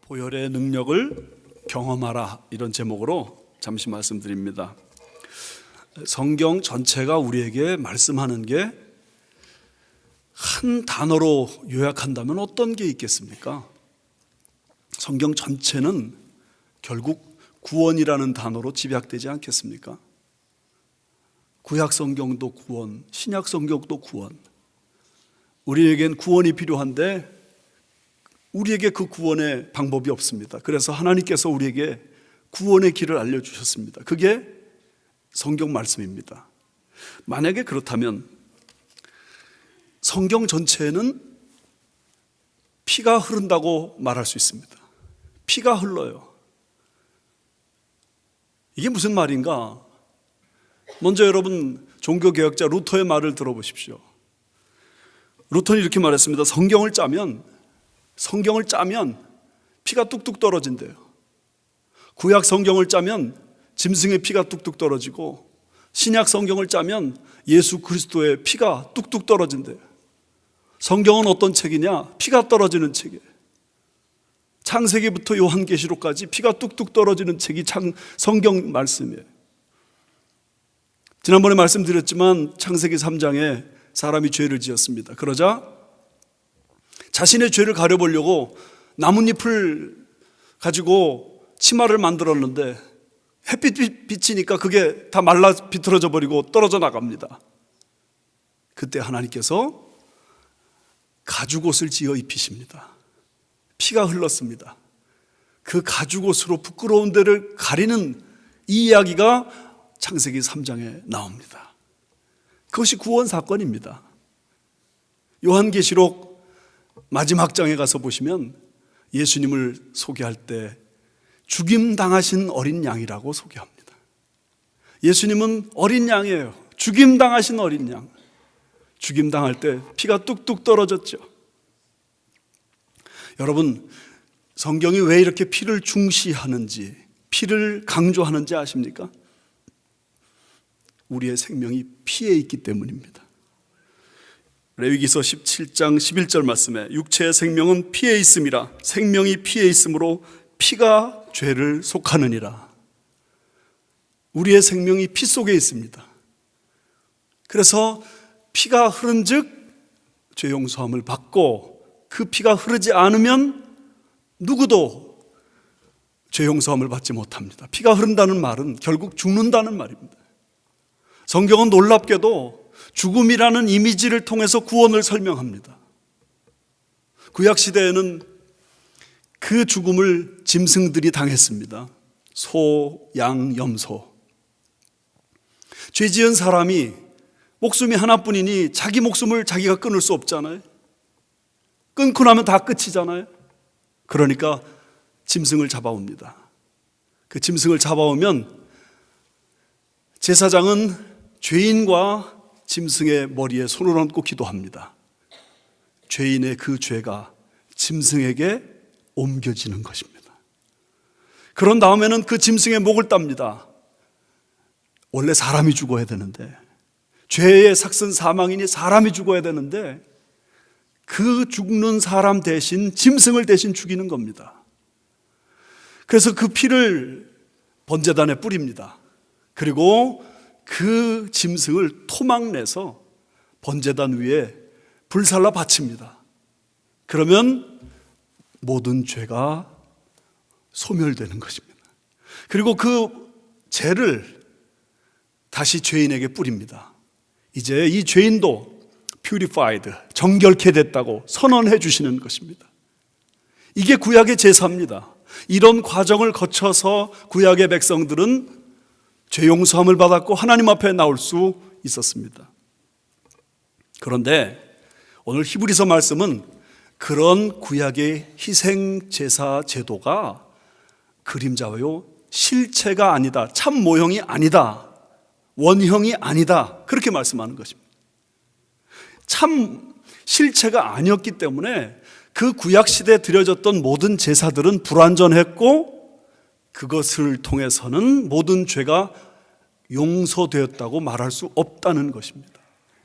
보혈의 능력을 경험하라, 이런 제목으로 잠시 말씀드립니다. 성경 전체가 우리에게 말씀하는 게 한 단어로 요약한다면 어떤 게 있겠습니까? 성경 전체는 결국 구원이라는 단어로 집약되지 않겠습니까? 구약 성경도 구원, 신약 성경도 구원. 우리에겐 구원이 필요한데 우리에게 그 구원의 방법이 없습니다. 그래서 하나님께서 우리에게 구원의 길을 알려주셨습니다. 그게 성경 말씀입니다. 만약에 그렇다면 성경 전체에는 피가 흐른다고 말할 수 있습니다. 피가 흘러요. 이게 무슨 말인가? 먼저 여러분 종교개혁자 루터의 말을 들어보십시오. 루터는 이렇게 말했습니다. 성경을 짜면 피가 뚝뚝 떨어진대요. 구약 성경을 짜면 짐승의 피가 뚝뚝 떨어지고, 신약 성경을 짜면 예수 그리스도의 피가 뚝뚝 떨어진대요. 성경은 어떤 책이냐? 피가 떨어지는 책이에요. 창세기부터 요한계시록까지 피가 뚝뚝 떨어지는 책이 성경 말씀이에요. 지난번에 말씀드렸지만 창세기 3장에 사람이 죄를 지었습니다. 그러자 자신의 죄를 가려보려고 나뭇잎을 가지고 치마를 만들었는데 햇빛 비치니까 그게 다 말라 비틀어져 버리고 떨어져 나갑니다. 그때 하나님께서 가죽옷을 지어 입히십니다. 피가 흘렀습니다. 그 가죽옷으로 부끄러운 데를 가리는 이 이야기가 창세기 3장에 나옵니다. 그것이 구원 사건입니다. 요한계시록 마지막 장에 가서 보시면 예수님을 소개할 때 죽임당하신 어린 양이라고 소개합니다. 예수님은 어린 양이에요. 죽임당하신 어린 양. 죽임당할 때 피가 뚝뚝 떨어졌죠. 여러분, 성경이 왜 이렇게 피를 중시하는지, 피를 강조하는지 아십니까? 우리의 생명이 피에 있기 때문입니다. 레위기서 17장 11절 말씀에 육체의 생명은 피에 있음이라. 생명이 피에 있으므로 피가 죄를 속하느니라. 우리의 생명이 피 속에 있습니다. 그래서 피가 흐른 즉 죄 용서함을 받고, 그 피가 흐르지 않으면 누구도 죄 용서함을 받지 못합니다. 피가 흐른다는 말은 결국 죽는다는 말입니다. 성경은 놀랍게도 죽음이라는 이미지를 통해서 구원을 설명합니다. 구약시대에는 그 죽음을 짐승들이 당했습니다. 소, 양, 염소. 죄 지은 사람이 목숨이 하나뿐이니 자기 목숨을 자기가 끊을 수 없잖아요. 끊고 나면 다 끝이잖아요. 그러니까 짐승을 잡아옵니다. 그 짐승을 잡아오면 제사장은 죄인과 짐승의 머리에 손을 얹고 기도합니다. 죄인의 그 죄가 짐승에게 옮겨지는 것입니다. 그런 다음에는 그 짐승의 목을 땁니다. 원래 사람이 죽어야 되는데, 죄의 삭슨 사망이니 사람이 죽어야 되는데, 그 죽는 사람 대신 짐승을 대신 죽이는 겁니다. 그래서 그 피를 번제단에 뿌립니다. 그리고 그 짐승을 토막내서 번제단 위에 불살라 바칩니다. 그러면 모든 죄가 소멸되는 것입니다. 그리고 그 죄를 다시 죄인에게 뿌립니다. 이제 이 죄인도 purified, 정결케 됐다고 선언해 주시는 것입니다. 이게 구약의 제사입니다. 이런 과정을 거쳐서 구약의 백성들은 죄 용서함을 받았고 하나님 앞에 나올 수 있었습니다. 그런데 오늘 히브리서 말씀은 그런 구약의 희생 제사 제도가 그림자요, 실체가 아니다, 참 모형이 아니다, 원형이 아니다, 그렇게 말씀하는 것입니다. 참 실체가 아니었기 때문에 그 구약 시대에 드려졌던 모든 제사들은 불완전했고 그것을 통해서는 모든 죄가 용서되었다고 말할 수 없다는 것입니다.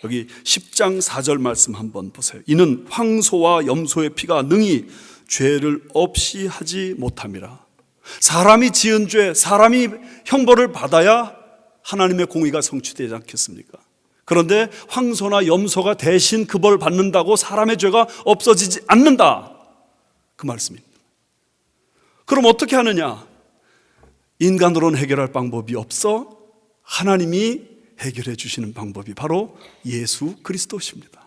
여기 10장 4절 말씀 한번 보세요. 이는 황소와 염소의 피가 능히 죄를 없이 하지 못함이라. 사람이 지은 죄, 사람이 형벌을 받아야 하나님의 공의가 성취되지 않겠습니까? 그런데 황소나 염소가 대신 그 벌 받는다고 사람의 죄가 없어지지 않는다, 그 말씀입니다. 그럼 어떻게 하느냐? 인간으로는 해결할 방법이 없어 하나님이 해결해 주시는 방법이 바로 예수 그리스도십니다.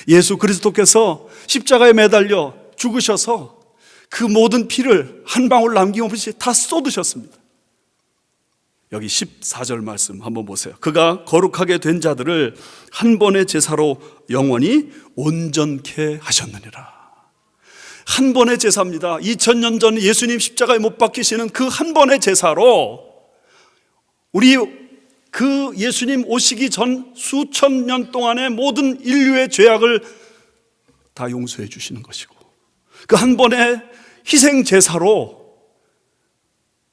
예수 그리스도께서 십자가에 매달려 죽으셔서 그 모든 피를 한 방울 남김없이 다 쏟으셨습니다. 여기 14절 말씀 한번 보세요. 그가 거룩하게 된 자들을 한 번의 제사로 영원히 온전케 하셨느니라. 한 번의 제사입니다. 2000년 전 예수님 십자가에 못 박히시는 그 한 번의 제사로 우리 그 예수님 오시기 전 수천 년 동안의 모든 인류의 죄악을 다 용서해 주시는 것이고, 그 한 번의 희생 제사로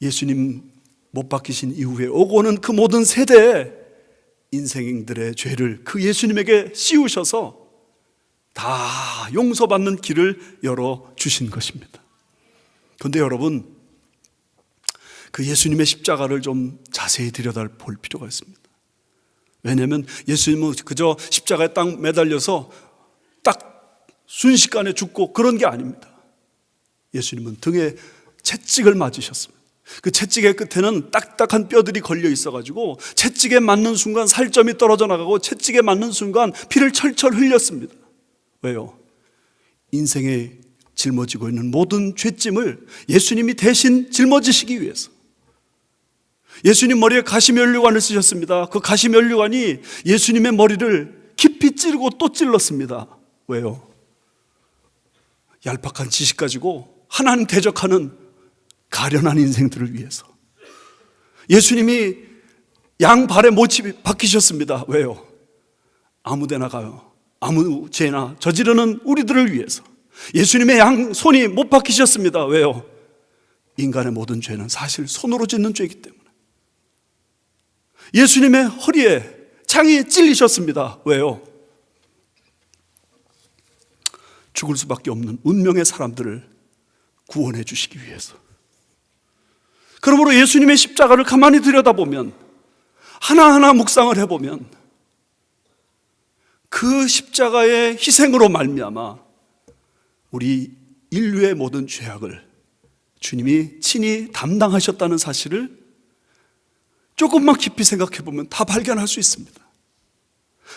예수님 못 박히신 이후에 오고 오는 그 모든 세대의 인생들의 죄를 그 예수님에게 씌우셔서 다 용서받는 길을 열어주신 것입니다. 그런데 여러분, 그 예수님의 십자가를 좀 자세히 들여다볼 필요가 있습니다. 왜냐하면 예수님은 그저 십자가에 딱 매달려서 딱 순식간에 죽고 그런 게 아닙니다. 예수님은 등에 채찍을 맞으셨습니다. 그 채찍의 끝에는 딱딱한 뼈들이 걸려 있어가지고 채찍에 맞는 순간 살점이 떨어져 나가고 채찍에 맞는 순간 피를 철철 흘렸습니다. 왜요? 인생에 짊어지고 있는 모든 죄짐을 예수님이 대신 짊어지시기 위해서. 예수님 머리에 가시면류관을 쓰셨습니다. 그 가시면류관이 예수님의 머리를 깊이 찌르고 또 찔렀습니다. 왜요? 얄팍한 지식 가지고 하나님 대적하는 가련한 인생들을 위해서. 예수님이 양발에 못이 박히셨습니다. 왜요? 아무데나 가요, 아무 죄나 저지르는 우리들을 위해서. 예수님의 양손이 못 박히셨습니다. 왜요? 인간의 모든 죄는 사실 손으로 짓는 죄이기 때문에. 예수님의 허리에 창이 찔리셨습니다. 왜요? 죽을 수밖에 없는 운명의 사람들을 구원해 주시기 위해서. 그러므로 예수님의 십자가를 가만히 들여다보면, 하나하나 묵상을 해보면 그 십자가의 희생으로 말미암아 우리 인류의 모든 죄악을 주님이 친히 담당하셨다는 사실을 조금만 깊이 생각해 보면 다 발견할 수 있습니다.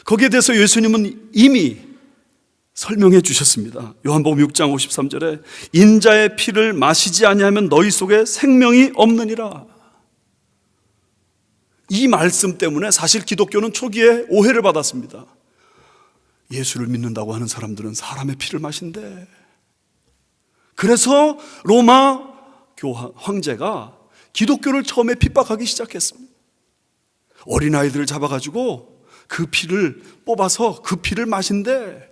거기에 대해서 예수님은 이미 설명해 주셨습니다. 요한복음 6장 53절에 인자의 피를 마시지 아니하면 너희 속에 생명이 없느니라. 이 말씀 때문에 사실 기독교는 초기에 오해를 받았습니다. 예수를 믿는다고 하는 사람들은 사람의 피를 마신대. 그래서 로마 황제가 기독교를 처음에 핍박하기 시작했습니다. 어린아이들을 잡아가지고 그 피를 뽑아서 그 피를 마신대.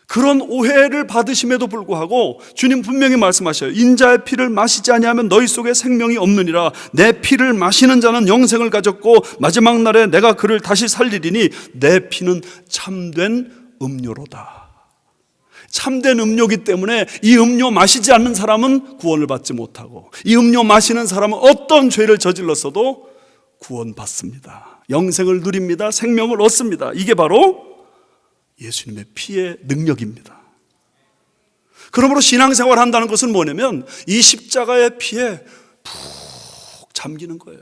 그런 오해를 받으심에도 불구하고 주님 분명히 말씀하셔요. 인자의 피를 마시지 아니하면 너희 속에 생명이 없느니라. 내 피를 마시는 자는 영생을 가졌고 마지막 날에 내가 그를 다시 살리리니 내 피는 참된 음료로다. 참된 음료이기 때문에 이 음료 마시지 않는 사람은 구원을 받지 못하고, 이 음료 마시는 사람은 어떤 죄를 저질렀어도 구원받습니다. 영생을 누립니다. 생명을 얻습니다. 이게 바로 예수님의 피의 능력입니다. 그러므로 신앙생활을 한다는 것은 뭐냐면 이 십자가의 피에 푹 잠기는 거예요.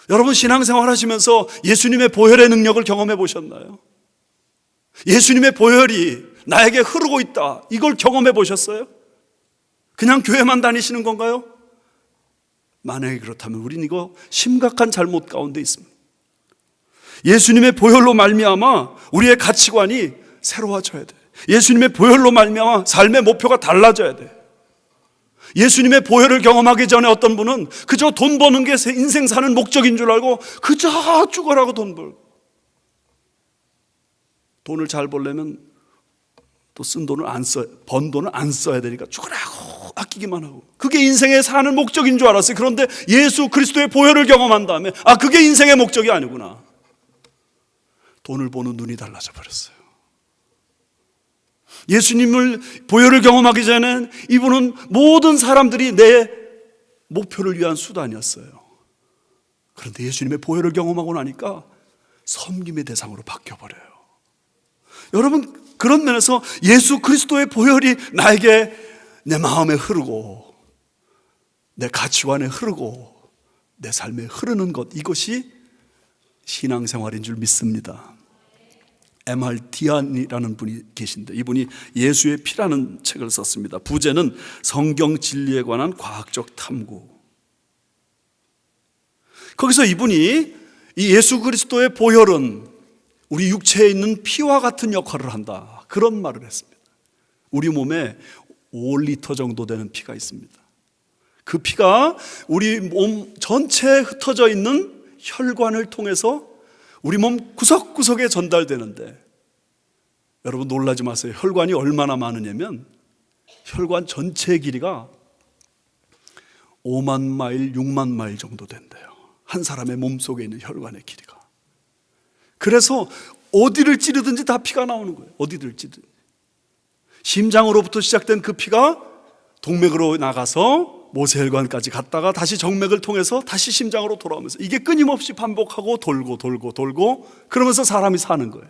여러분, 신앙생활 하시면서 예수님의 보혈의 능력을 경험해 보셨나요? 예수님의 보혈이 나에게 흐르고 있다, 이걸 경험해 보셨어요? 그냥 교회만 다니시는 건가요? 만약에 그렇다면 우리는 이거 심각한 잘못 가운데 있습니다. 예수님의 보혈로 말미암아 우리의 가치관이 새로워져야 돼. 예수님의 보혈로 말미암아 삶의 목표가 달라져야 돼. 예수님의 보혈을 경험하기 전에 어떤 분은 그저 돈 버는 게 인생 사는 목적인 줄 알고 그저 죽어라고 돈 벌고, 돈을 잘 벌려면 또 쓴 돈을 안 써, 번 돈을 안 써야 되니까 죽으라고 아끼기만 하고, 그게 인생의 사는 목적인 줄 알았어요. 그런데 예수 그리스도의 보혈을 경험한 다음에 그게 인생의 목적이 아니구나. 돈을 보는 눈이 달라져 버렸어요. 예수님을 보혈을 경험하기 전에 이분은 모든 사람들이 내 목표를 위한 수단이었어요. 그런데 예수님의 보혈을 경험하고 나니까 섬김의 대상으로 바뀌어버려요. 여러분, 그런 면에서 예수 그리스도의 보혈이 나에게 내 마음에 흐르고 내 가치관에 흐르고 내 삶에 흐르는 것, 이것이 신앙생활인 줄 믿습니다. M.R. 디안이라는 분이 계신데, 이분이 예수의 피라는 책을 썼습니다. 부제는 성경 진리에 관한 과학적 탐구. 거기서 이분이 이 예수 그리스도의 보혈은 우리 육체에 있는 피와 같은 역할을 한다, 그런 말을 했습니다. 우리 몸에 5리터 정도 되는 피가 있습니다. 그 피가 우리 몸 전체에 흩어져 있는 혈관을 통해서 우리 몸 구석구석에 전달되는데, 여러분 놀라지 마세요. 혈관이 얼마나 많으냐면 혈관 전체의 길이가 5만 마일, 6만 마일 정도 된대요. 한 사람의 몸속에 있는 혈관의 길이가. 그래서 어디를 찌르든지 다 피가 나오는 거예요. 어디를 찌르든지. 심장으로부터 시작된 그 피가 동맥으로 나가서 모세혈관까지 갔다가 다시 정맥을 통해서 다시 심장으로 돌아오면서, 이게 끊임없이 반복하고 돌고 그러면서 사람이 사는 거예요.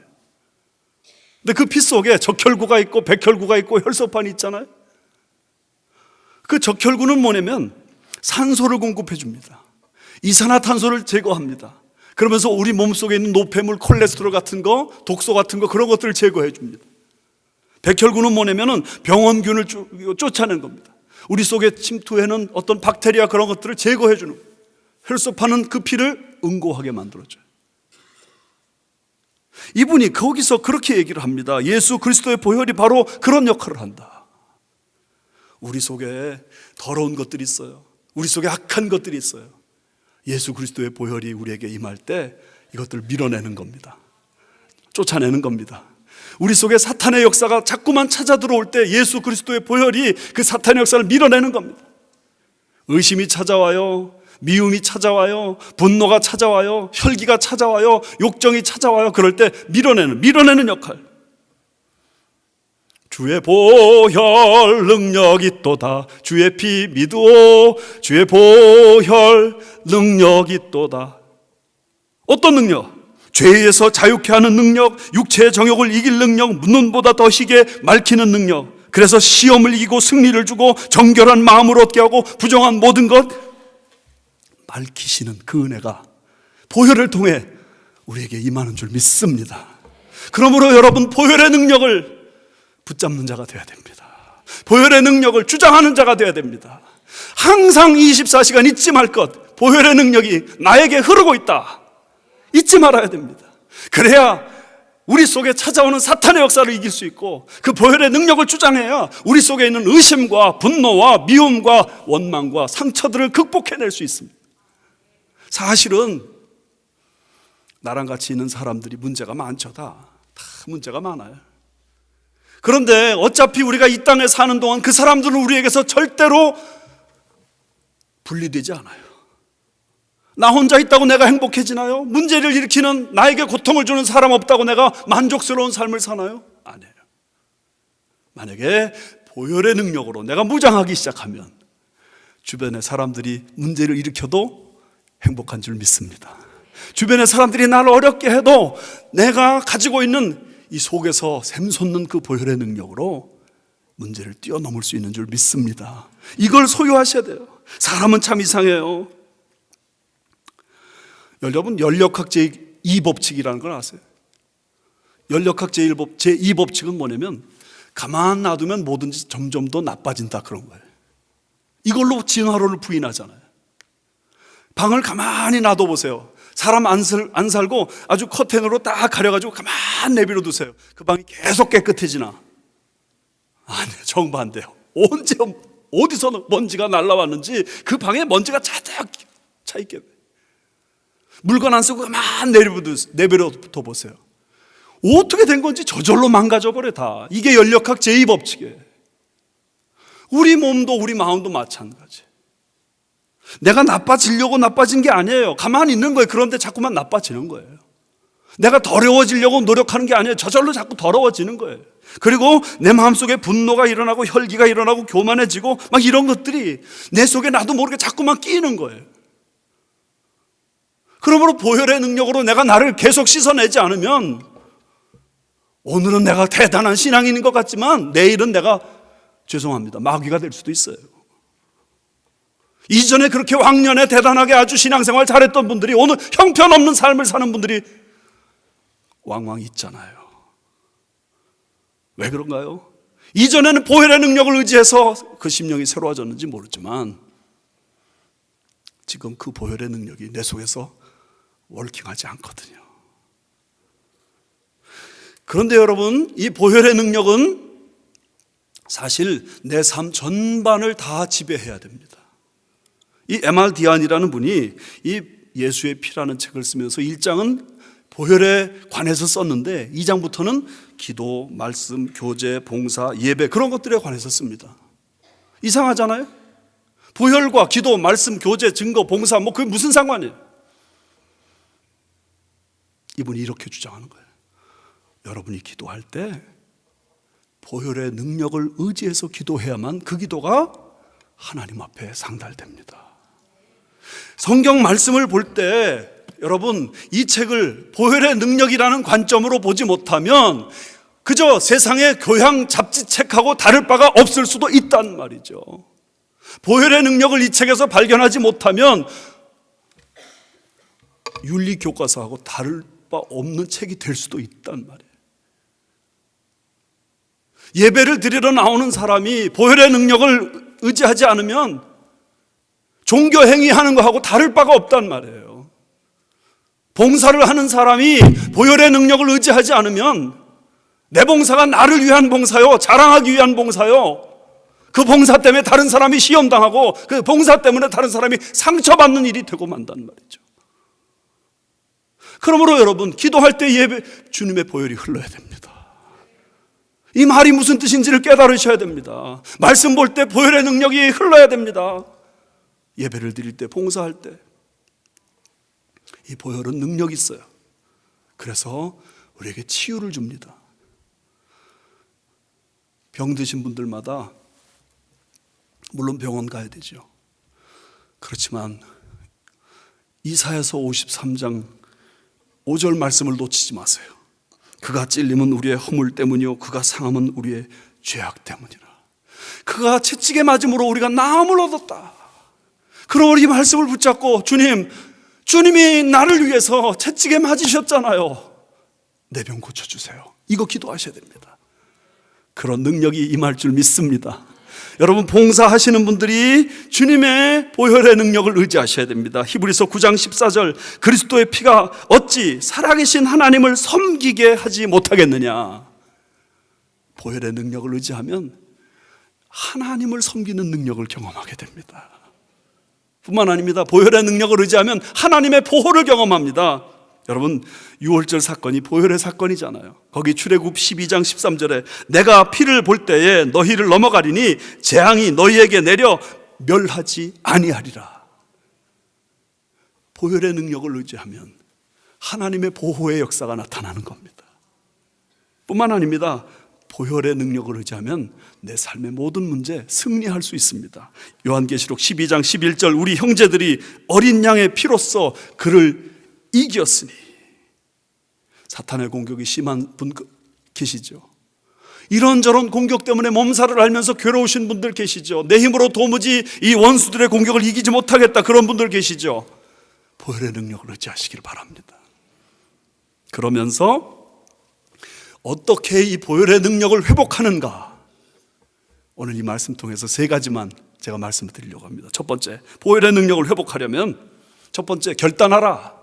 근데 그 피 속에 적혈구가 있고 백혈구가 있고 혈소판이 있잖아요. 그 적혈구는 뭐냐면 산소를 공급해 줍니다. 이산화탄소를 제거합니다. 그러면서 우리 몸속에 있는 노폐물, 콜레스테롤 같은 거, 독소 같은 거, 그런 것들을 제거해 줍니다. 백혈구는 뭐냐면은 병원균을 쫓아내는 겁니다. 우리 속에 침투해는 어떤 박테리아, 그런 것들을 제거해 주는 거예요. 혈소판은 그 피를 응고하게 만들어줘요. 이분이 거기서 그렇게 얘기를 합니다. 예수 그리스도의 보혈이 바로 그런 역할을 한다. 우리 속에 더러운 것들이 있어요. 우리 속에 악한 것들이 있어요. 예수 그리스도의 보혈이 우리에게 임할 때 이것들을 밀어내는 겁니다. 쫓아내는 겁니다. 우리 속에 사탄의 역사가 자꾸만 찾아 들어올 때 예수 그리스도의 보혈이 그 사탄의 역사를 밀어내는 겁니다. 의심이 찾아와요. 미움이 찾아와요. 분노가 찾아와요. 혈기가 찾아와요. 욕정이 찾아와요. 그럴 때 밀어내는 역할. 주의 보혈 능력이 있도다. 주의 피 믿으오. 주의 보혈 능력이 있도다. 어떤 능력? 죄에서 자유케 하는 능력, 육체의 정욕을 이길 능력, 눈보다 더 시게 밝히는 능력. 그래서 시험을 이기고 승리를 주고 정결한 마음을 얻게 하고 부정한 모든 것 밝히시는 그 은혜가 보혈을 통해 우리에게 임하는 줄 믿습니다. 그러므로 여러분, 보혈의 능력을 붙잡는 자가 되어야 됩니다. 보혈의 능력을 주장하는 자가 되어야 됩니다. 항상 24시간 잊지 말 것, 보혈의 능력이 나에게 흐르고 있다, 잊지 말아야 됩니다. 그래야 우리 속에 찾아오는 사탄의 역사를 이길 수 있고, 그 보혈의 능력을 주장해야 우리 속에 있는 의심과 분노와 미움과 원망과 상처들을 극복해낼 수 있습니다. 사실은 나랑 같이 있는 사람들이 문제가 많죠. 다 문제가 많아요. 그런데 어차피 우리가 이 땅에 사는 동안 그 사람들은 우리에게서 절대로 분리되지 않아요. 나 혼자 있다고 내가 행복해지나요? 문제를 일으키는, 나에게 고통을 주는 사람 없다고 내가 만족스러운 삶을 사나요? 아니에요. 만약에 보혈의 능력으로 내가 무장하기 시작하면 주변의 사람들이 문제를 일으켜도 행복한 줄 믿습니다. 주변의 사람들이 나를 어렵게 해도 내가 가지고 있는 이 속에서 샘솟는 그 보혈의 능력으로 문제를 뛰어넘을 수 있는 줄 믿습니다. 이걸 소유하셔야 돼요. 사람은 참 이상해요. 여러분, 연력학 제2법칙이라는 걸 아세요? 연력학 제2법칙은 뭐냐면 가만 놔두면 뭐든지 점점 더 나빠진다, 그런 거예요. 이걸로 진화론을 부인하잖아요. 방을 가만히 놔둬보세요. 사람 안 살고 아주 커튼으로 딱 가려가지고 가만히 내버려 두세요. 그 방이 계속 깨끗해지나? 아니요, 정반대요. 언제 어디서 먼지가 날라왔는지 그 방에 먼지가 자작 차있게, 물건 안 쓰고 가만히 내버려 둬 보세요. 어떻게 된 건지 저절로 망가져버려 다. 이게 연력학 제2법칙이에요. 우리 몸도 우리 마음도 마찬가지. 내가 나빠지려고 나빠진 게 아니에요. 가만히 있는 거예요. 그런데 자꾸만 나빠지는 거예요. 내가 더러워지려고 노력하는 게 아니에요. 저절로 자꾸 더러워지는 거예요. 그리고 내 마음속에 분노가 일어나고 혈기가 일어나고 교만해지고 막 이런 것들이 내 속에 나도 모르게 자꾸만 끼이는 거예요. 그러므로 보혈의 능력으로 내가 나를 계속 씻어내지 않으면 오늘은 내가 대단한 신앙인인 것 같지만 내일은 내가 죄송합니다. 마귀가 될 수도 있어요. 이전에 그렇게 왕년에 대단하게 아주 신앙생활 잘했던 분들이 오늘 형편없는 삶을 사는 분들이 왕왕 있잖아요. 왜 그런가요? 이전에는 보혈의 능력을 의지해서 그 심령이 새로워졌는지 모르지만 지금 그 보혈의 능력이 내 속에서 월킹하지 않거든요. 그런데 여러분, 이 보혈의 능력은 사실 내 삶 전반을 다 지배해야 됩니다. 이 M.R. 디안이라는 분이 이 예수의 피라는 책을 쓰면서 1장은 보혈에 관해서 썼는데 2장부터는 기도, 말씀, 교제, 봉사, 예배 그런 것들에 관해서 씁니다. 이상하잖아요? 보혈과 기도, 말씀, 교제, 증거, 봉사 뭐 그게 무슨 상관이에요? 이분이 이렇게 주장하는 거예요. 여러분이 기도할 때 보혈의 능력을 의지해서 기도해야만 그 기도가 하나님 앞에 상달됩니다. 성경 말씀을 볼 때 여러분 이 책을 보혈의 능력이라는 관점으로 보지 못하면 그저 세상의 교양 잡지책하고 다를 바가 없을 수도 있단 말이죠. 보혈의 능력을 이 책에서 발견하지 못하면 윤리교과서하고 다를 바 없는 책이 될 수도 있단 말이에요. 예배를 드리러 나오는 사람이 보혈의 능력을 의지하지 않으면 종교 행위하는 거하고 다를 바가 없단 말이에요. 봉사를 하는 사람이 보혈의 능력을 의지하지 않으면 내 봉사가 나를 위한 봉사요, 자랑하기 위한 봉사요, 그 봉사 때문에 다른 사람이 시험당하고 그 봉사 때문에 다른 사람이 상처받는 일이 되고 만단 말이죠. 그러므로 여러분 기도할 때 예배 주님의 보혈이 흘러야 됩니다. 이 말이 무슨 뜻인지를 깨달으셔야 됩니다. 말씀 볼 때 보혈의 능력이 흘러야 됩니다. 예배를 드릴 때 봉사할 때 이 보혈은 능력이 있어요. 그래서 우리에게 치유를 줍니다. 병 드신 분들마다 물론 병원 가야 되죠. 그렇지만 이사야서 53장 5절 말씀을 놓치지 마세요. 그가 찔림은 우리의 허물 때문이요 그가 상함은 우리의 죄악 때문이라. 그가 채찍에 맞음으로 우리가 나음을 얻었다. 그러므로 이 말씀을 붙잡고 주님이 나를 위해서 채찍에 맞으셨잖아요. 내 병 고쳐주세요. 이거 기도하셔야 됩니다. 그런 능력이 임할 줄 믿습니다. 여러분 봉사하시는 분들이 주님의 보혈의 능력을 의지하셔야 됩니다. 히브리서 9장 14절 그리스도의 피가 어찌 살아계신 하나님을 섬기게 하지 못하겠느냐. 보혈의 능력을 의지하면 하나님을 섬기는 능력을 경험하게 됩니다. 뿐만 아닙니다. 보혈의 능력을 의지하면 하나님의 보호를 경험합니다. 여러분 유월절 사건이 보혈의 사건이잖아요. 거기 출애굽 12장 13절에 내가 피를 볼 때에 너희를 넘어가리니 재앙이 너희에게 내려 멸하지 아니하리라. 보혈의 능력을 의지하면 하나님의 보호의 역사가 나타나는 겁니다. 뿐만 아닙니다. 보혈의 능력을 의지하면 내 삶의 모든 문제 승리할 수 있습니다. 요한계시록 12장 11절 우리 형제들이 어린 양의 피로써 그를 이겼으니. 사탄의 공격이 심한 분 계시죠. 이런저런 공격 때문에 몸살을 앓면서 괴로우신 분들 계시죠. 내 힘으로 도무지 이 원수들의 공격을 이기지 못하겠다 그런 분들 계시죠. 보혈의 능력을 의지하시길 바랍니다. 그러면서 어떻게 이 보혈의 능력을 회복하는가? 오늘 이 말씀 통해서 3가지만 제가 말씀을 드리려고 합니다. 첫 번째, 보혈의 능력을 회복하려면 첫 번째, 결단하라.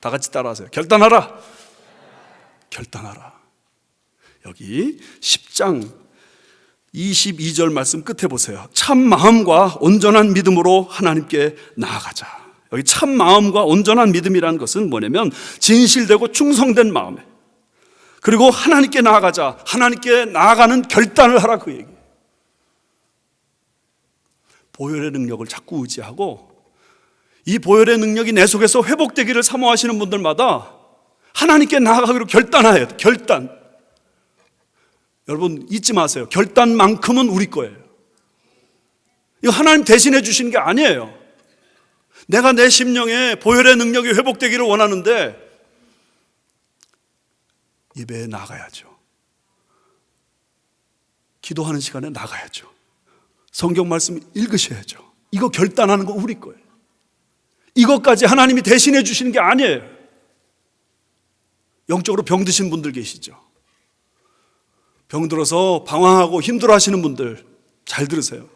다 같이 따라하세요. 결단하라. 여기 10장 22절 말씀 끝에 보세요. 참 마음과 온전한 믿음으로 하나님께 나아가자. 여기 참 마음과 온전한 믿음이라는 것은 뭐냐면 진실되고 충성된 마음에 그리고 하나님께 나아가자. 하나님께 나아가는 결단을 하라, 그 얘기. 보혈의 능력을 자꾸 의지하고 이 보혈의 능력이 내 속에서 회복되기를 사모하시는 분들마다 하나님께 나아가기로 결단해야 돼. 결단. 여러분 잊지 마세요. 결단만큼은 우리 거예요. 이거 하나님 대신해 주시는 게 아니에요. 내가 내 심령에 보혈의 능력이 회복되기를 원하는데 예배에 나가야죠. 기도하는 시간에 나가야죠. 성경 말씀 읽으셔야죠. 이거 결단하는 거 우리 거예요. 이것까지 하나님이 대신해 주시는 게 아니에요. 영적으로 병드신 분들 계시죠. 병들어서 방황하고 힘들어 하시는 분들 잘 들으세요.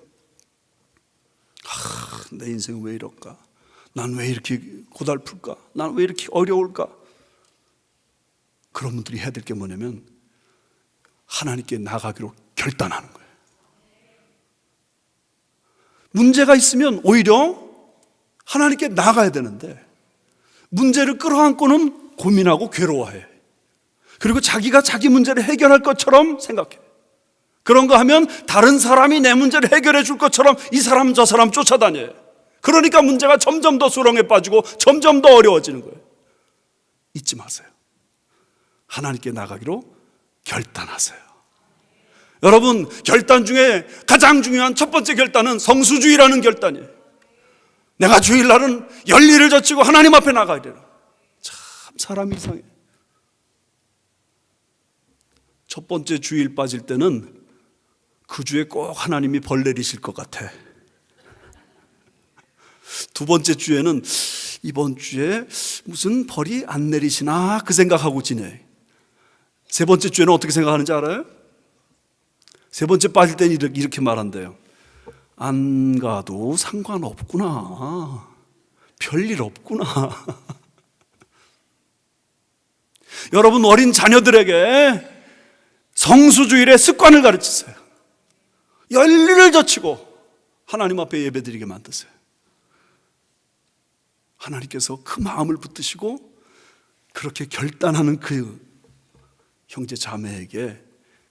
내 인생은 왜 이럴까? 난 왜 이렇게 고달플까? 난 왜 이렇게 어려울까? 그런 분들이 해야 될 게 뭐냐면 하나님께 나가기로 결단하는 거예요. 문제가 있으면 오히려 하나님께 나가야 되는데 문제를 끌어안고는 고민하고 괴로워해. 그리고 자기가 자기 문제를 해결할 것처럼 생각해. 그런 거 하면 다른 사람이 내 문제를 해결해 줄 것처럼 이 사람 저 사람 쫓아다녀요. 그러니까 문제가 점점 더 수렁에 빠지고 점점 더 어려워지는 거예요. 잊지 마세요. 하나님께 나가기로 결단하세요. 여러분, 결단 중에 가장 중요한 첫 번째 결단은 성수주의라는 결단이에요. 내가 주일날은 열일을 젖히고 하나님 앞에 나가야 돼요. 참 사람이 이상해. 첫 번째 주일 빠질 때는 그 주에 꼭 하나님이 벌 내리실 것 같아. 두 번째 주에는 이번 주에 무슨 벌이 안 내리시나 그 생각하고 지내. 세 번째 주에는 어떻게 생각하는지 알아요? 세 번째 빠질 때는 이렇게 말한대요. 안 가도 상관없구나. 별일 없구나. 여러분, 어린 자녀들에게 성수주일의 습관을 가르치세요. 열일을 젖히고 하나님 앞에 예배드리게 만드세요. 하나님께서 그 마음을 붙드시고 그렇게 결단하는 그 형제 자매에게,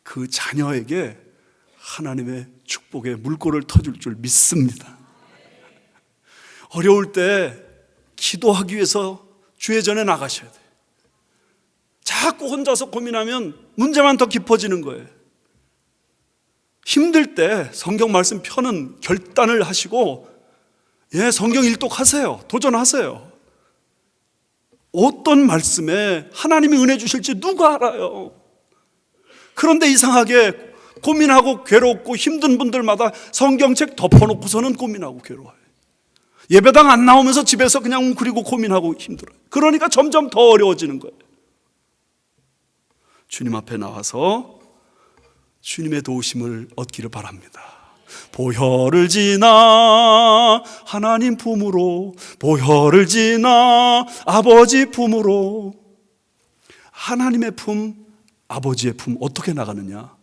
그 자녀에게 하나님의 축복의 물꼬를 터줄 줄 믿습니다. 어려울 때 기도하기 위해서 주의 전에 나가셔야 돼요. 자꾸 혼자서 고민하면 문제만 더 깊어지는 거예요. 힘들 때 성경 말씀 펴는 결단을 하시고 성경 일독하세요. 도전하세요. 어떤 말씀에 하나님이 은혜 주실지 누가 알아요? 그런데 이상하게 고민하고 괴롭고 힘든 분들마다 성경책 덮어놓고서는 고민하고 괴로워요. 예배당 안 나오면서 집에서 그냥 웅크리고 고민하고 힘들어요. 그러니까 점점 더 어려워지는 거예요. 주님 앞에 나와서 주님의 도우심을 얻기를 바랍니다. 보혈을 지나 하나님 품으로, 보혈을 지나 아버지 품으로. 하나님의 품, 아버지의 품 어떻게 나가느냐?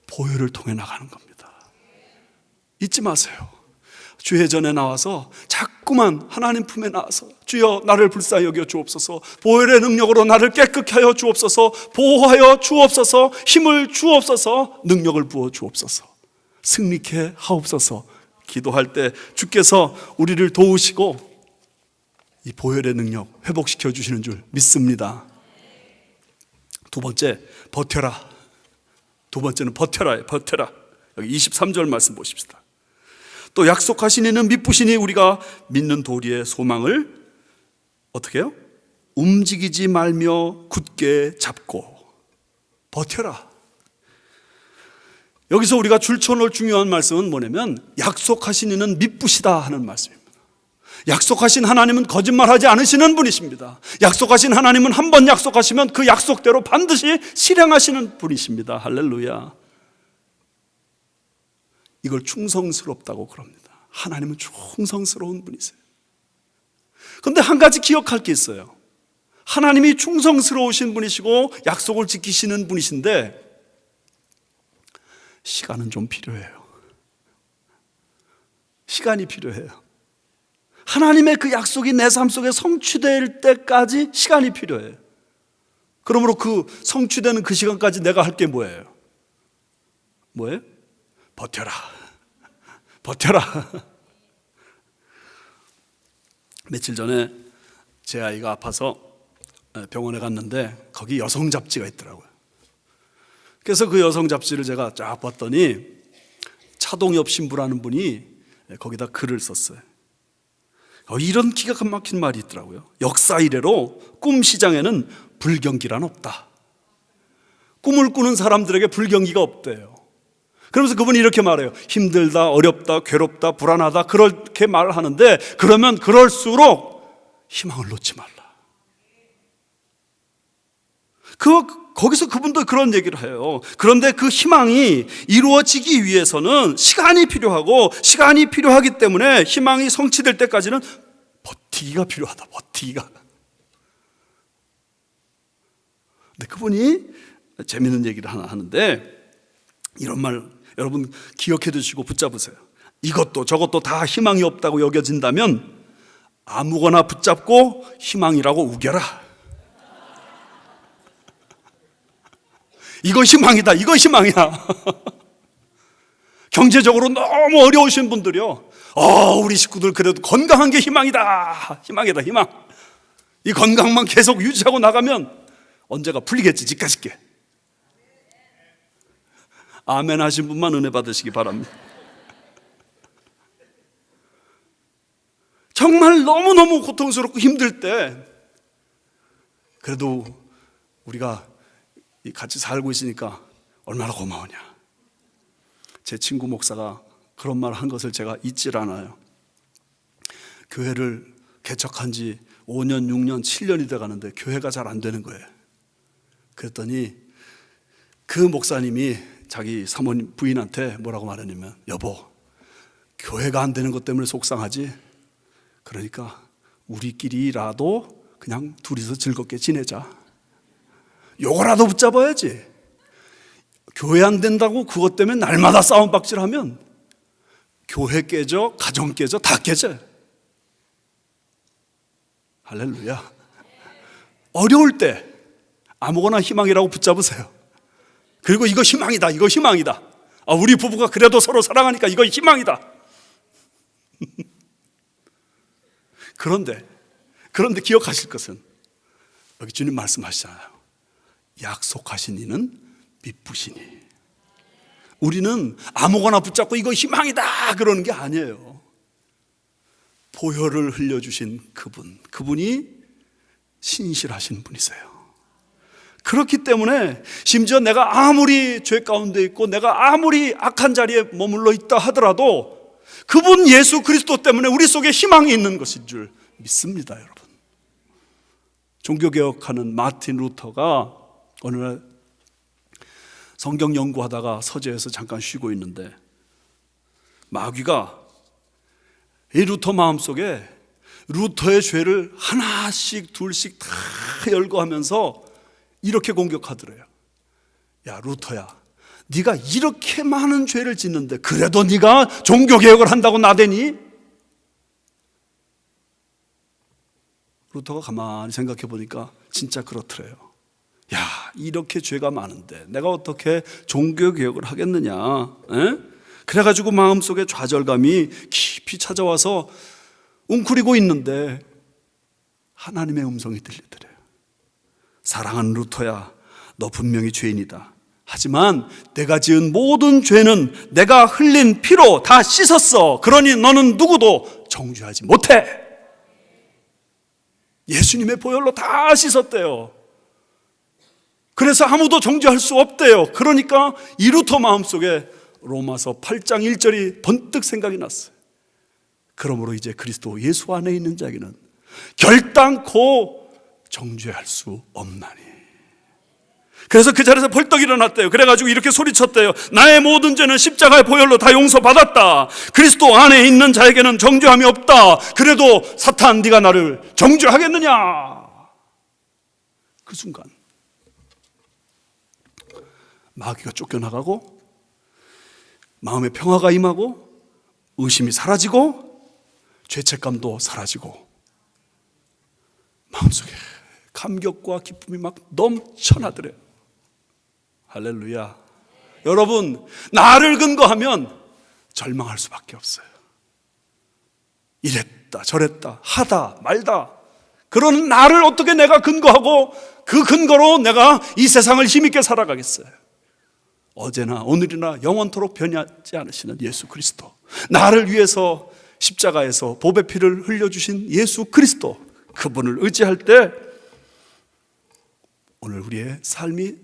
보혈을 통해 나가는 겁니다. 잊지 마세요. 주의 전에 나와서 자꾸만 하나님 품에 나와서 주여 나를 불쌍히 여겨 주옵소서, 보혈의 능력으로 나를 깨끗게 하여 주옵소서, 보호하여 주옵소서, 힘을 주옵소서, 능력을 부어 주옵소서, 승리케 하옵소서. 기도할 때 주께서 우리를 도우시고 이 보혈의 능력 회복시켜 주시는 줄 믿습니다. 두 번째, 버텨라. 두 번째는 버텨라예요. 버텨라. 여기 23절 말씀 보십시다. 또 약속하신 이는 미쁘시니 우리가 믿는 도리의 소망을 어떻게 해요? 움직이지 말며 굳게 잡고 버텨라. 여기서 우리가 줄쳐놓을 중요한 말씀은 뭐냐면 약속하신 이는 미쁘시다 하는 말씀입니다. 약속하신 하나님은 거짓말하지 않으시는 분이십니다. 약속하신 하나님은 한 번 약속하시면 그 약속대로 반드시 실행하시는 분이십니다. 할렐루야. 이걸 충성스럽다고 그럽니다. 하나님은 충성스러운 분이세요. 그런데 한 가지 기억할 게 있어요. 하나님이 충성스러우신 분이시고 약속을 지키시는 분이신데 시간은 좀 필요해요. 시간이 필요해요. 하나님의 그 약속이 내 삶 속에 성취될 때까지 시간이 필요해요. 그러므로 그 성취되는 그 시간까지 내가 할 게 뭐예요? 뭐예요? 버텨라. 버텨라. 며칠 전에 제 아이가 아파서 병원에 갔는데 거기 여성 잡지가 있더라고요. 그래서 그 여성 잡지를 제가 쫙 봤더니 차동엽 신부라는 분이 거기다 글을 썼어요. 이런 기가 막힌 말이 있더라고요. 역사 이래로 꿈 시장에는 불경기란 없다. 꿈을 꾸는 사람들에게 불경기가 없대요. 그러면서 그분이 이렇게 말해요. 힘들다, 어렵다, 괴롭다, 불안하다 그렇게 말을 하는데 그러면 그럴수록 희망을 놓지 말라. 거기서 그분도 그런 얘기를 해요. 그런데 그 희망이 이루어지기 위해서는 시간이 필요하고 시간이 필요하기 때문에 희망이 성취될 때까지는 버티기가 필요하다. 버티기가. 근데 그분이 재밌는 얘기를 하나 하는데 이런 말 여러분 기억해 두시고 붙잡으세요. 이것도 저것도 다 희망이 없다고 여겨진다면 아무거나 붙잡고 희망이라고 우겨라. 이거 희망이다. 이거 희망이야. 경제적으로 너무 어려우신 분들이요. 우리 식구들 그래도 건강한 게 희망이다. 희망이다. 희망. 이 건강만 계속 유지하고 나가면 언제가 풀리겠지. 집가실게. 아멘 하신 분만 은혜 받으시기 바랍니다. 정말 너무너무 고통스럽고 힘들 때 그래도 우리가 같이 살고 있으니까 얼마나 고마우냐. 제 친구 목사가 그런 말 한 것을 제가 잊질 않아요. 교회를 개척한 지 5년, 6년, 7년이 돼 가는데 교회가 잘 안 되는 거예요. 그랬더니 그 목사님이 자기 사모님 부인한테 뭐라고 말했냐면 여보, 교회가 안 되는 것 때문에 속상하지? 그러니까 우리끼리라도 그냥 둘이서 즐겁게 지내자. 요거라도 붙잡아야지. 교회 안 된다고 그것 때문에 날마다 싸움박질하면 교회 깨져, 가정 깨져, 다 깨져. 할렐루야. 어려울 때 아무거나 희망이라고 붙잡으세요. 그리고 이거 희망이다. 이거 희망이다. 우리 부부가 그래도 서로 사랑하니까 이거 희망이다. 그런데 기억하실 것은 여기 주님 말씀하시잖아요. 약속하신 이는 미쁘시니. 우리는 아무거나 붙잡고 이거 희망이다 그러는 게 아니에요. 보혈을 흘려주신 그분이 신실하신 분이세요. 그렇기 때문에 심지어 내가 아무리 죄 가운데 있고 내가 아무리 악한 자리에 머물러 있다 하더라도 그분 예수 그리스도 때문에 우리 속에 희망이 있는 것인 줄 믿습니다. 여러분, 종교개혁하는 마틴 루터가 어느 날 성경 연구하다가 서재에서 잠깐 쉬고 있는데 마귀가 이 루터 마음속에 루터의 죄를 하나씩 둘씩 다 열거하면서 이렇게 공격하더래요. 야 루터야, 네가 이렇게 많은 죄를 짓는데 그래도 네가 종교개혁을 한다고 나대니? 루터가 가만히 생각해 보니까 진짜 그렇더래요. 야, 이렇게 죄가 많은데 내가 어떻게 종교개혁을 하겠느냐? 에? 그래가지고 마음속에 좌절감이 깊이 찾아와서 웅크리고 있는데 하나님의 음성이 들리더래요. 사랑하는 루터야, 너 분명히 죄인이다. 하지만 내가 지은 모든 죄는 내가 흘린 피로 다 씻었어. 그러니 너는 누구도 정죄하지 못해. 예수님의 보혈로 다 씻었대요. 그래서 아무도 정죄할 수 없대요. 그러니까 이 루터 마음속에 로마서 8장 1절이 번뜩 생각이 났어요. 그러므로 이제 그리스도 예수 안에 있는 자에게는 결단코 정죄할 수 없나니. 그래서 그 자리에서 벌떡 일어났대요. 그래가지고 이렇게 소리쳤대요. 나의 모든 죄는 십자가의 보혈로 다 용서받았다. 그리스도 안에 있는 자에게는 정죄함이 없다. 그래도 사탄, 네가 나를 정죄하겠느냐? 그 순간 마귀가 쫓겨나가고 마음의 평화가 임하고 의심이 사라지고 죄책감도 사라지고 마음속에 감격과 기쁨이 막 넘쳐나더래요. 할렐루야. 여러분, 나를 근거하면 절망할 수밖에 없어요. 이랬다 저랬다 하다 말다, 그런 나를 어떻게 내가 근거하고 그 근거로 내가 이 세상을 힘있게 살아가겠어요. 어제나 오늘이나 영원토록 변하지 않으시는 예수 그리스도, 나를 위해서 십자가에서 보배 피를 흘려주신 예수 그리스도, 그분을 의지할 때 오늘 우리의 삶이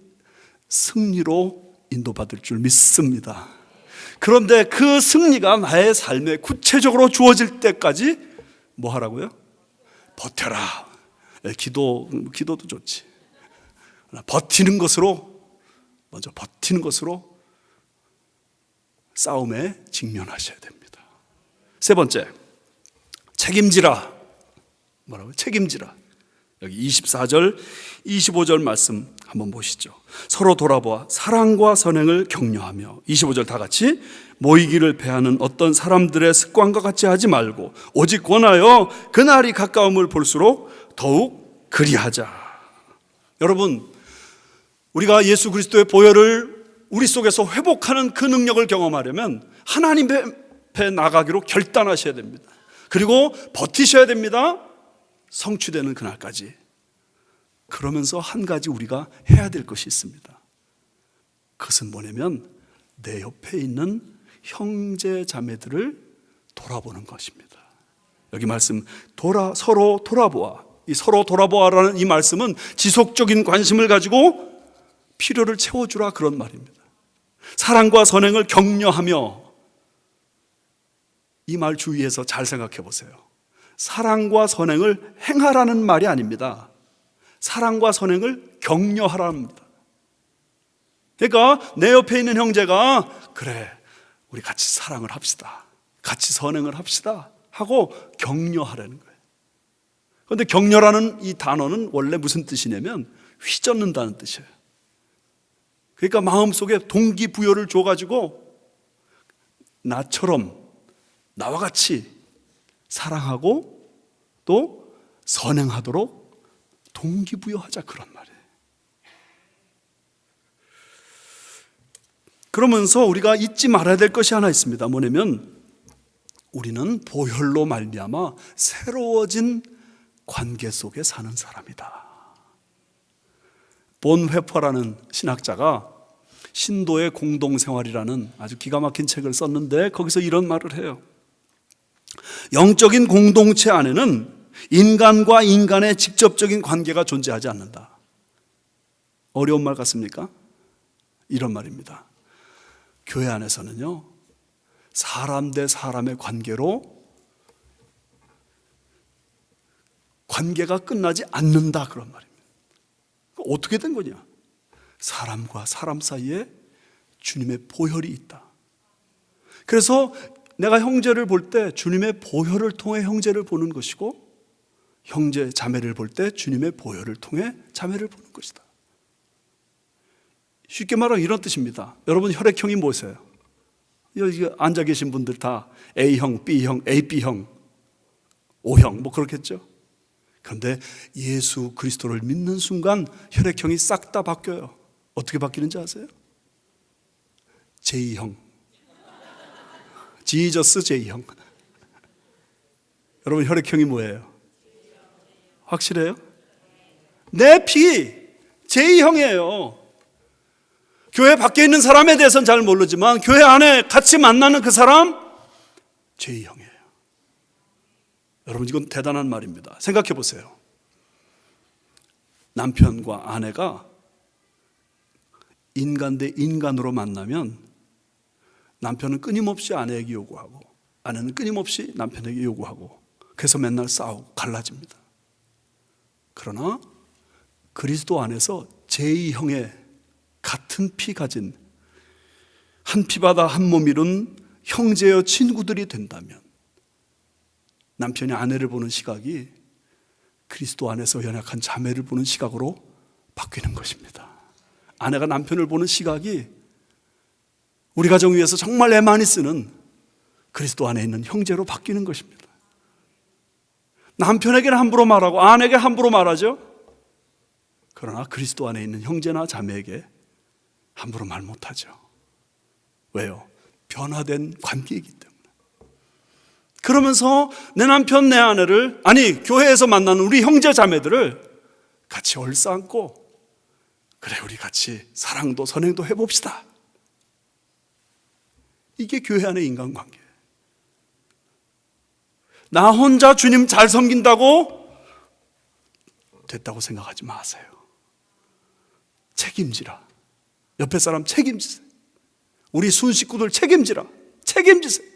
승리로 인도받을 줄 믿습니다. 그런데 그 승리가 나의 삶에 구체적으로 주어질 때까지 뭐 하라고요? 버텨라. 기도도 좋지. 버티는 것으로, 먼저 버티는 것으로 싸움에 직면하셔야 됩니다. 세 번째, 책임지라. 뭐라고요? 책임지라. 여기 24절, 25절 말씀 한번 보시죠. 서로 돌아보아 사랑과 선행을 격려하며, 25절 다 같이, 모이기를 패하는 어떤 사람들의 습관과 같이 하지 말고 오직 권하여 그날이 가까움을 볼수록 더욱 그리하자. 여러분, 우리가 예수 그리스도의 보혈을 우리 속에서 회복하는 그 능력을 경험하려면 하나님 앞에 나가기로 결단하셔야 됩니다. 그리고 버티셔야 됩니다. 성취되는 그날까지. 그러면서 한 가지 우리가 해야 될 것이 있습니다. 그것은 뭐냐면 내 옆에 있는 형제 자매들을 돌아보는 것입니다. 여기 말씀 서로 돌아보아, 이 서로 돌아보아라는 이 말씀은 지속적인 관심을 가지고 필요를 채워주라, 그런 말입니다. 사랑과 선행을 격려하며, 이 말 주위에서 잘 생각해 보세요. 사랑과 선행을 행하라는 말이 아닙니다. 사랑과 선행을 격려하라는 겁니다. 그러니까 내 옆에 있는 형제가 그래, 우리 같이 사랑을 합시다, 같이 선행을 합시다 하고 격려하라는 거예요. 그런데 격려라는 이 단어는 원래 무슨 뜻이냐면 휘젓는다는 뜻이에요. 그러니까 마음속에 동기부여를 줘가지고 나처럼, 나와 같이 사랑하고 또 선행하도록 동기부여하자, 그런 말이에요. 그러면서 우리가 잊지 말아야 될 것이 하나 있습니다. 뭐냐면 우리는 보혈로 말미암아 새로워진 관계 속에 사는 사람이다. 본회퍼라는 신학자가 신도의 공동생활이라는 아주 기가 막힌 책을 썼는데 거기서 이런 말을 해요. 영적인 공동체 안에는 인간과 인간의 직접적인 관계가 존재하지 않는다. 어려운 말 같습니까? 이런 말입니다. 교회 안에서는요, 사람 대 사람의 관계로 관계가 끝나지 않는다, 그런 말입니다. 어떻게 된 거냐? 사람과 사람 사이에 주님의 보혈이 있다. 그래서 내가 형제를 볼 때 주님의 보혈을 통해 형제를 보는 것이고, 형제 자매를 볼 때 주님의 보혈을 통해 자매를 보는 것이다. 쉽게 말하면 이런 뜻입니다. 여러분, 혈액형이 뭐세요? 여기 앉아 계신 분들 다 A형, B형, AB형, O형 뭐 그렇겠죠. 그런데 예수 그리스도를 믿는 순간 혈액형이 싹 다 바뀌어요. 어떻게 바뀌는지 아세요? J형, 지저스 J형. 여러분, 혈액형이 뭐예요? 확실해요? 내 피 J형이에요. 교회 밖에 있는 사람에 대해서는 잘 모르지만 교회 안에 같이 만나는 그 사람 J형이에요. 여러분, 이건 대단한 말입니다. 생각해 보세요. 남편과 아내가 인간 대 인간으로 만나면 남편은 끊임없이 아내에게 요구하고 아내는 끊임없이 남편에게 요구하고, 그래서 맨날 싸우고 갈라집니다. 그러나 그리스도 안에서 제2형의 같은 피 가진, 한 피바다 한 몸 이룬 형제여 친구들이 된다면 남편이 아내를 보는 시각이 그리스도 안에서 연약한 자매를 보는 시각으로 바뀌는 것입니다. 아내가 남편을 보는 시각이 우리 가정 위해서 정말 애 많이 쓰는 그리스도 안에 있는 형제로 바뀌는 것입니다. 남편에게는 함부로 말하고 아내에게 함부로 말하죠. 그러나 그리스도 안에 있는 형제나 자매에게 함부로 말 못하죠. 왜요? 변화된 관계이기 때문에. 그러면서 내 남편, 내 아내를, 아니 교회에서 만나는 우리 형제 자매들을 같이 얼싸안고, 그래 우리 같이 사랑도 선행도 해봅시다. 이게 교회 안의 인간관계예요. 나 혼자 주님 잘 섬긴다고 됐다고 생각하지 마세요. 책임지라. 옆에 사람 책임지세요. 우리 순 식구들 책임지라. 책임지세요.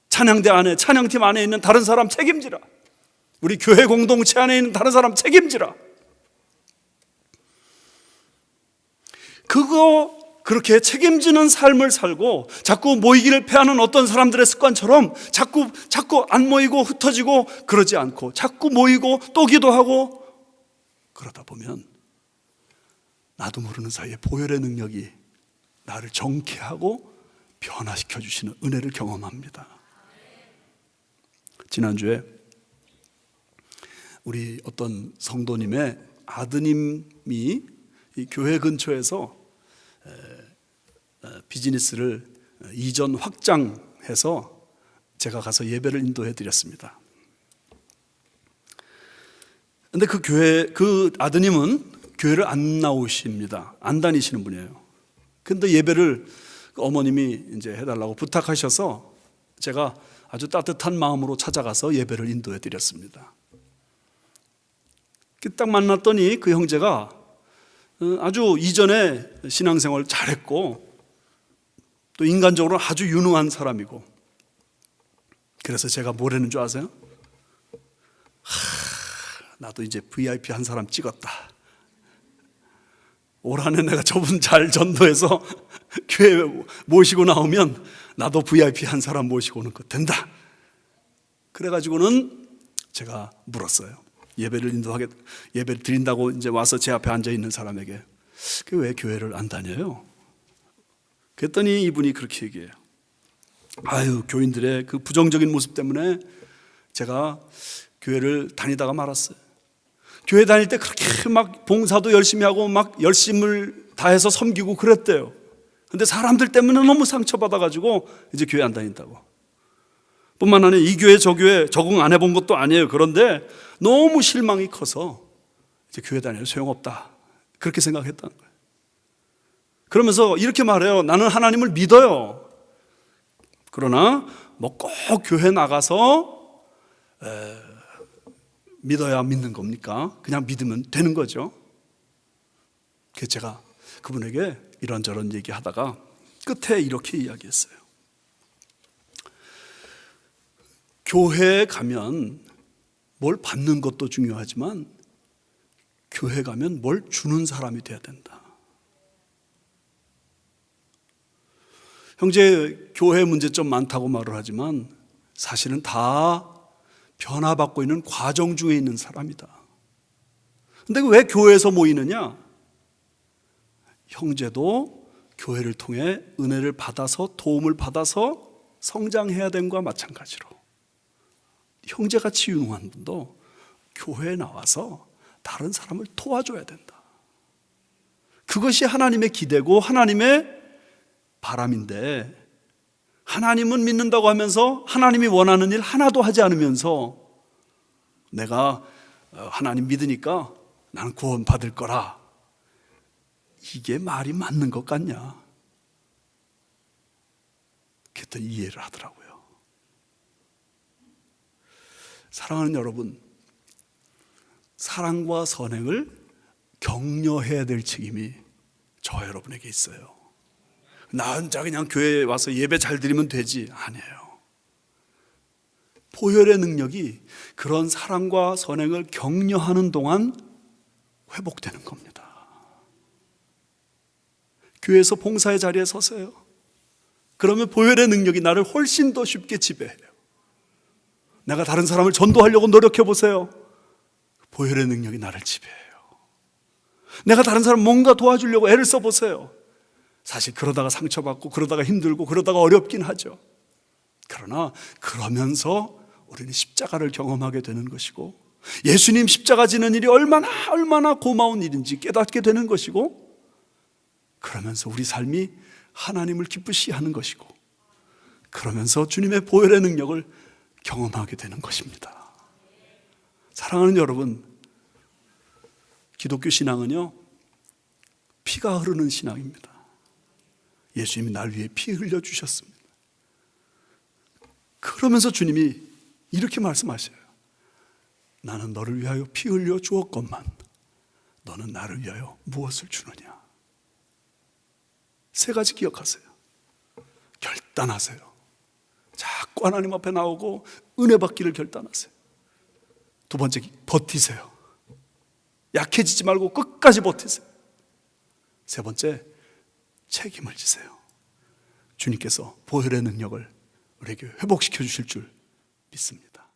찬양대 안에, 찬양팀 안에 있는 다른 사람 책임지라. 우리 교회 공동체 안에 있는 다른 사람 책임지라. 그렇게 책임지는 삶을 살고 자꾸 모이기를 패하는 어떤 사람들의 습관처럼 자꾸 안 모이고 흩어지고 그러지 않고 자꾸 모이고 또 기도하고 그러다 보면 나도 모르는 사이에 보혈의 능력이 나를 정케하고 변화시켜 주시는 은혜를 경험합니다. 지난주에 우리 어떤 성도님의 아드님이 이 교회 근처에서 비즈니스를 이전 확장해서 제가 가서 예배를 인도해 드렸습니다. 근데 그 아드님은 교회를 안 나오십니다. 안 다니시는 분이에요. 근데 예배를 어머님이 이제 해달라고 부탁하셔서 제가 아주 따뜻한 마음으로 찾아가서 예배를 인도해 드렸습니다. 딱 만났더니 그 형제가 아주 이전에 신앙생활 잘했고 또 인간적으로 아주 유능한 사람이고, 그래서 제가 뭐라는 줄 아세요? 나도 이제 VIP 한 사람 찍었다. 올 한해 내가 저분 잘 전도해서 교회 모시고 나오면 나도 VIP 한 사람 모시고 오는 거 된다. 그래가지고는 제가 물었어요. 예배를 드린다고 이제 와서 제 앞에 앉아 있는 사람에게 왜 교회를 안 다녀요? 그랬더니 이분이 그렇게 얘기해요. 교인들의 그 부정적인 모습 때문에 제가 교회를 다니다가 말았어요. 교회 다닐 때 그렇게 막 봉사도 열심히 하고 막 열심을 다해서 섬기고 그랬대요. 근데 사람들 때문에 너무 상처받아가지고 이제 교회 안 다닌다고. 뿐만 아니라 이 교회 저 교회 적응 안 해본 것도 아니에요. 그런데 너무 실망이 커서 이제 교회 다녀도 소용없다, 그렇게 생각했다는 거예요. 그러면서 이렇게 말해요. 나는 하나님을 믿어요. 그러나 뭐 꼭 교회 나가서 믿어야 믿는 겁니까? 그냥 믿으면 되는 거죠. 그래서 제가 그분에게 이런저런 얘기하다가 끝에 이렇게 이야기했어요. 교회에 가면 뭘 받는 것도 중요하지만 교회 가면 뭘 주는 사람이 돼야 된다. 형제, 교회 문제점 많다고 말을 하지만 사실은 다 변화받고 있는 과정 중에 있는 사람이다. 근데 왜 교회에서 모이느냐? 형제도 교회를 통해 은혜를 받아서 도움을 받아서 성장해야 되는 것과 마찬가지로 형제같이 유능한 분도 교회에 나와서 다른 사람을 도와줘야 된다. 그것이 하나님의 기대고 하나님의 바람인데, 하나님은 믿는다고 하면서 하나님이 원하는 일 하나도 하지 않으면서 내가 하나님 믿으니까 나는 구원 받을 거라, 이게 말이 맞는 것 같냐? 그랬더니 이해를 하더라고요. 사랑하는 여러분, 사랑과 선행을 격려해야 될 책임이 저와 여러분에게 있어요. 나 혼자 그냥 교회에 와서 예배 잘 드리면 되지, 아니에요. 보혈의 능력이 그런 사랑과 선행을 격려하는 동안 회복되는 겁니다. 교회에서 봉사의 자리에 서세요. 그러면 보혈의 능력이 나를 훨씬 더 쉽게 지배해요. 내가 다른 사람을 전도하려고 노력해 보세요. 보혈의 능력이 나를 지배해요. 내가 다른 사람 뭔가 도와주려고 애를 써보세요. 사실 그러다가 상처받고 그러다가 힘들고 그러다가 어렵긴 하죠. 그러나 그러면서 우리는 십자가를 경험하게 되는 것이고, 예수님 십자가 지는 일이 얼마나 고마운 일인지 깨닫게 되는 것이고, 그러면서 우리 삶이 하나님을 기쁘시게 하는 것이고, 그러면서 주님의 보혈의 능력을 경험하게 되는 것입니다. 사랑하는 여러분, 기독교 신앙은요, 피가 흐르는 신앙입니다. 예수님이 날 위해 피 흘려주셨습니다. 그러면서 주님이 이렇게 말씀하셔요. 나는 너를 위하여 피 흘려 주었건만 너는 나를 위하여 무엇을 주느냐. 세 가지 기억하세요. 결단하세요. 자꾸 하나님 앞에 나오고 은혜 받기를 결단하세요. 두 번째, 버티세요. 약해지지 말고 끝까지 버티세요. 세 번째, 책임을 지세요. 주님께서 보혈의 능력을 우리에게 회복시켜 주실 줄 믿습니다.